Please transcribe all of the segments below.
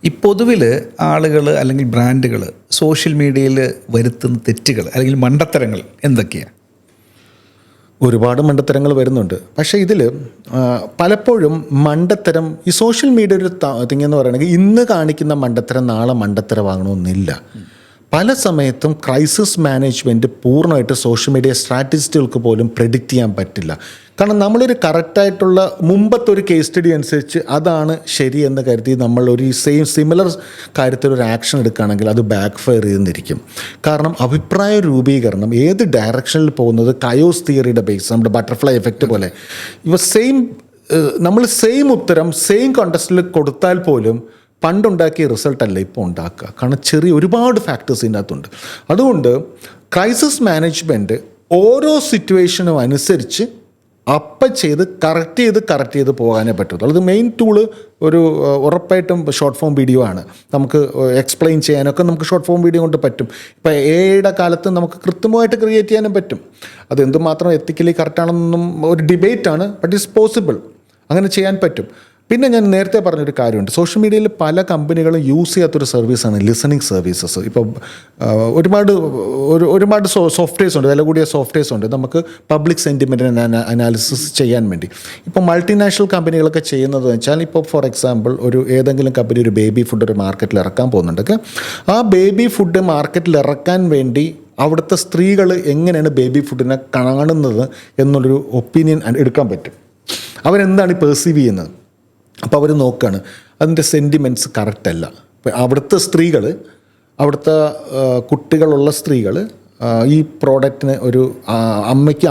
ഈ പൊതുവിൽ ആളുകൾ അല്ലെങ്കിൽ ബ്രാൻഡുകൾ സോഷ്യൽ മീഡിയയിൽ വരുത്തുന്ന തെറ്റുകൾ അല്ലെങ്കിൽ മണ്ടത്തരങ്ങൾ എന്തൊക്കെയാണ്? ഒരുപാട് മണ്ടത്തരങ്ങൾ വരുന്നുണ്ട്. പക്ഷേ ഇതിൽ പലപ്പോഴും മണ്ടത്തരം ഈ സോഷ്യൽ മീഡിയ ഒരു തിങ്ങെന്ന് പറയുകയാണെങ്കിൽ ഇന്ന് കാണിക്കുന്ന മണ്ടത്തരം നാളെ മണ്ടത്തരമാകണമെന്നില്ല. പല സമയത്തും ക്രൈസിസ് മാനേജ്മെൻറ്റ് പൂർണ്ണമായിട്ട് സോഷ്യൽ മീഡിയ സ്ട്രാറ്റജിസ്റ്റുകൾക്ക് പോലും പ്രെഡിക്റ്റ് ചെയ്യാൻ പറ്റില്ല. കാരണം നമ്മളൊരു കറക്റ്റായിട്ടുള്ള മുമ്പത്തെ ഒരു കേസ് സ്റ്റഡി അനുസരിച്ച് അതാണ് ശരിയെന്ന് കരുതി നമ്മളൊരു സിമിലർ കാര്യത്തിൽ ഒരു ആക്ഷൻ എടുക്കുകയാണെങ്കിൽ അത് ബാക്ക് ഫയർ ചെയ്തിരിക്കും. കാരണം അഭിപ്രായ രൂപീകരണം ഏത് ഡയറക്ഷനിൽ പോകുന്നത് കയോസ് തിയറിയുടെ ബേസ്, നമ്മുടെ ബട്ടർഫ്ലൈ എഫക്റ്റ് പോലെ നമ്മൾ സെയിം ഉത്തരം സെയിം കോണ്ടസ്റ്റിൽ കൊടുത്താൽ പോലും പണ്ടുണ്ടാക്കിയ റിസൾട്ടല്ല ഇപ്പോൾ ഉണ്ടാക്കുക. കാരണം ഒരുപാട് ഫാക്ടേഴ്സ് ഇതിനകത്തുണ്ട്. അതുകൊണ്ട് ക്രൈസിസ് മാനേജ്മെൻറ്റ് ഓരോ സിറ്റുവേഷനും അനുസരിച്ച് കറക്റ്റ് ചെയ്ത് പോകാനേ പറ്റുള്ളൂ. അത് മെയിൻ ടൂള് ഉറപ്പായിട്ടും ഷോർട്ട് ഫോം വീഡിയോ ആണ്. നമുക്ക് എക്സ്പ്ലെയിൻ ചെയ്യാനൊക്കെ നമുക്ക് ഷോർട്ട് ഫോം വീഡിയോ കൊണ്ട് പറ്റും. ഇപ്പോൾ എയുടെ കാലത്ത് നമുക്ക് കൃത്യമായിട്ട് ക്രിയേറ്റ് ചെയ്യാനും പറ്റും. അത് എന്തുമാത്രം എത്തിക്കലി കറക്റ്റാണെന്നൊന്നും ഒരു ഡിബേറ്റാണ്, ബട്ട് ഇറ്റ്സ് പോസിബിൾ. അങ്ങനെ ചെയ്യാൻ പറ്റും. പിന്നെ ഞാൻ നേരത്തെ പറഞ്ഞൊരു കാര്യമുണ്ട്, സോഷ്യൽ മീഡിയയിൽ പല കമ്പനികളും യൂസ് ചെയ്യാത്തൊരു സർവീസാണ് ലിസണിങ് സർവീസസ്. ഇപ്പോൾ ഒരുപാട് സോഫ്റ്റ്വെയർസ് ഉണ്ട്, വില കൂടിയ സോഫ്റ്റ്വെയർസ് ഉണ്ട് നമുക്ക് പബ്ലിക് സെൻറ്റിമെൻറ്റ് അനാലിസിസ് ചെയ്യാൻ വേണ്ടി. ഇപ്പോൾ മൾട്ടിനാഷണൽ കമ്പനികളൊക്കെ ചെയ്യുന്നത് വെച്ചാൽ, ഇപ്പോൾ ഫോർ എക്സാമ്പിൾ ഏതെങ്കിലും കമ്പനി ഒരു ബേബി ഫുഡ് ഒരു മാർക്കറ്റിൽ ഇറക്കാൻ പോകുന്നുണ്ടെങ്കിൽ ആ ബേബി ഫുഡ് മാർക്കറ്റിൽ ഇറക്കാൻ വേണ്ടി അവിടുത്തെ സ്ത്രീകൾ എങ്ങനെയാണ് ബേബി ഫുഡിനെ കാണുന്നത് എന്നുള്ളൊരു ഒപ്പീനിയൻ എടുക്കാൻ പറ്റും. അവരെന്താണ് പെർസീവ് ചെയ്യുന്നത്. അപ്പോൾ അവർ നോക്കുകയാണ് അതിൻ്റെ സെൻറ്റിമെൻറ്റ്സ് കറക്റ്റല്ല. അവിടുത്തെ സ്ത്രീകൾ, അവിടുത്തെ കുട്ടികളുള്ള സ്ത്രീകൾ ഈ പ്രോഡക്റ്റിന്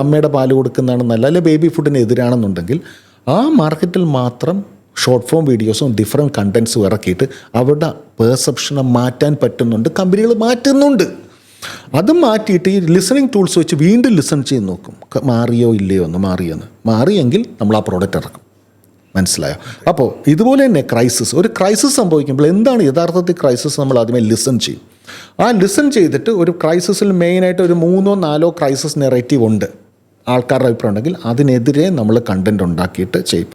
അമ്മയുടെ പാല് കൊടുക്കുന്നതാണെന്നല്ല, അല്ലെങ്കിൽ ബേബി ഫുഡിന് എതിരാണെന്നുണ്ടെങ്കിൽ ആ മാർക്കറ്റിൽ മാത്രം ഷോർട്ട് ഫോം വീഡിയോസും ഡിഫറെൻറ്റ് കണ്ടൻസും ഇറക്കിയിട്ട് അവരുടെ പെർസെപ്ഷനെ മാറ്റാൻ പറ്റുന്നുണ്ട്. കമ്പനികൾ മാറ്റുന്നുണ്ട്. അത് മാറ്റിയിട്ട് ഈ ലിസണിങ് ടൂൾസ് വെച്ച് വീണ്ടും ലിസൺ ചെയ്ത് നോക്കും, മാറിയോ ഇല്ലയോ എന്ന്. മാറിയെങ്കിൽ നമ്മൾ ആ പ്രോഡക്റ്റ് ഇറക്കും. മനസ്സിലായോ? അപ്പോൾ ഇതുപോലെ തന്നെ ഒരു ക്രൈസിസ് സംഭവിക്കുമ്പോൾ എന്താണ് യഥാർത്ഥത്തിൽ ക്രൈസിസ്, നമ്മൾ ആദ്യമേ ലിസൺ ചെയ്യും. ആ ലിസൺ ചെയ്തിട്ട് ഒരു ക്രൈസിസിൽ മെയിനായിട്ട് ഒരു 3-4 ക്രൈസിസ് നെറേറ്റീവ് ഉണ്ട്, ആൾക്കാരുടെ അഭിപ്രായം ഉണ്ടെങ്കിൽ അതിനെതിരെ നമ്മൾ കണ്ടൻറ് ഉണ്ടാക്കിയിട്ട് ചെയ്യും.